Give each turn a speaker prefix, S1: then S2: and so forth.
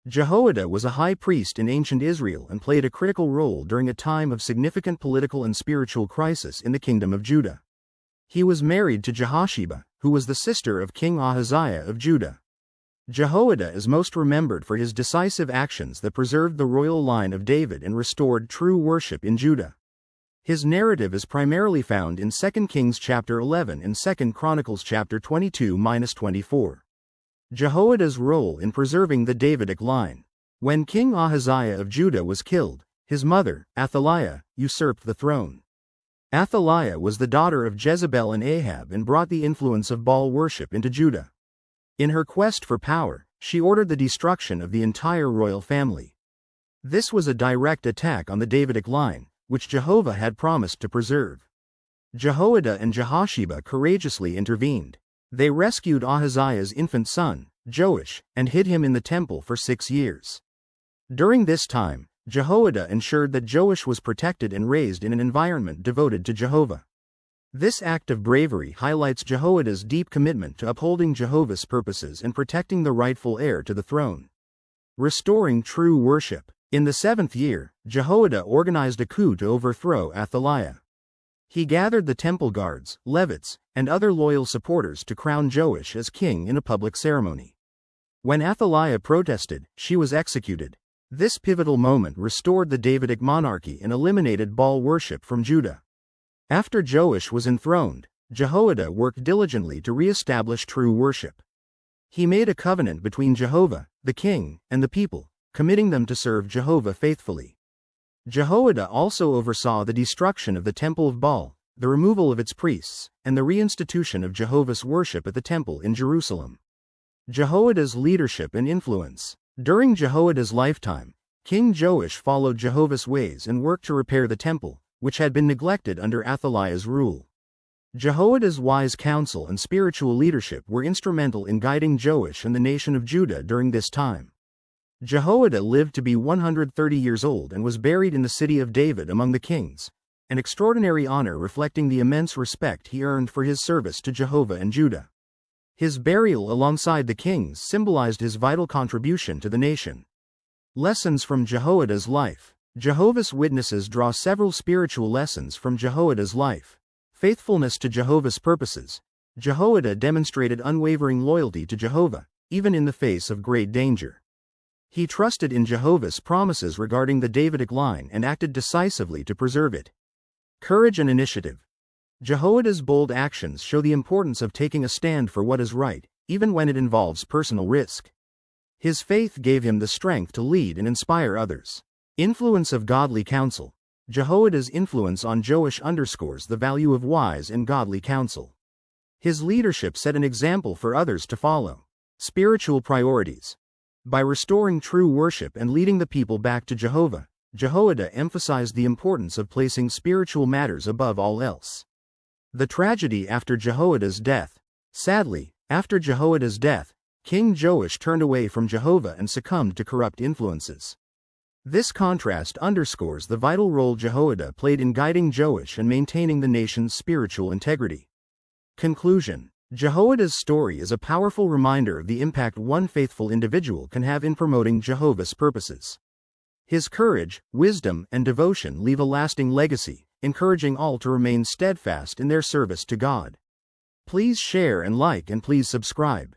S1: Jehoiada was a high priest in ancient Israel and played a critical role during a time of significant political and spiritual crisis in the kingdom of Judah. He was married to Jehosheba, who was the sister of King Ahaziah of Judah. Jehoiada is most remembered for his decisive actions that preserved the royal line of David and restored true worship in Judah. His narrative is primarily found in 2 Kings chapter 11 and 2 Chronicles chapter 22-24. Jehoiada's role in preserving the Davidic line. When King Ahaziah of Judah was killed, his mother, Athaliah, usurped the throne. Athaliah was the daughter of Jezebel and Ahab and brought the influence of Baal worship into Judah. In her quest for power, she ordered the destruction of the entire royal family. This was a direct attack on the Davidic line, which Jehovah had promised to preserve. Jehoiada and Jehosheba courageously intervened. They rescued Ahaziah's infant son, Joash, and hid him in the temple for 6 years. During this time, Jehoiada ensured that Joash was protected and raised in an environment devoted to Jehovah. This act of bravery highlights Jehoiada's deep commitment to upholding Jehovah's purposes and protecting the rightful heir to the throne. Restoring true worship. In the 7th year, Jehoiada organized a coup to overthrow Athaliah. He gathered the temple guards, Levites, and other loyal supporters to crown Joash as king in a public ceremony. When Athaliah protested, she was executed. This pivotal moment restored the Davidic monarchy and eliminated Baal worship from Judah. After Joash was enthroned, Jehoiada worked diligently to re-establish true worship. He made a covenant between Jehovah, the king, and the people, committing them to serve Jehovah faithfully. Jehoiada also oversaw the destruction of the temple of Baal, the removal of its priests, and the reinstitution of Jehovah's worship at the temple in Jerusalem. Jehoiada's leadership and influence. During Jehoiada's lifetime, King Joash followed Jehovah's ways and worked to repair the temple, which had been neglected under Athaliah's rule. Jehoiada's wise counsel and spiritual leadership were instrumental in guiding Joash and the nation of Judah during this time. Jehoiada lived to be 130 years old and was buried in the city of David among the kings, an extraordinary honor reflecting the immense respect he earned for his service to Jehovah and Judah. His burial alongside the kings symbolized his vital contribution to the nation. Lessons from Jehoiada's life. Jehovah's Witnesses draw several spiritual lessons from Jehoiada's life. Faithfulness to Jehovah's purposes. Jehoiada demonstrated unwavering loyalty to Jehovah, even in the face of great danger. He trusted in Jehovah's promises regarding the Davidic line and acted decisively to preserve it. Courage and initiative. Jehoiada's bold actions show the importance of taking a stand for what is right, even when it involves personal risk. His faith gave him the strength to lead and inspire others. Influence of godly counsel. Jehoiada's influence on Joash underscores the value of wise and godly counsel. His leadership set an example for others to follow. Spiritual priorities. By restoring true worship and leading the people back to Jehovah, Jehoiada emphasized the importance of placing spiritual matters above all else. The tragedy after Jehoiada's death. Sadly, after Jehoiada's death, King Joash turned away from Jehovah and succumbed to corrupt influences. This contrast underscores the vital role Jehoiada played in guiding Joash and maintaining the nation's spiritual integrity. Conclusion. Jehoiada's story is a powerful reminder of the impact one faithful individual can have in promoting Jehovah's purposes. His courage, wisdom, and devotion leave a lasting legacy, encouraging all to remain steadfast in their service to God. Please share and like and please subscribe.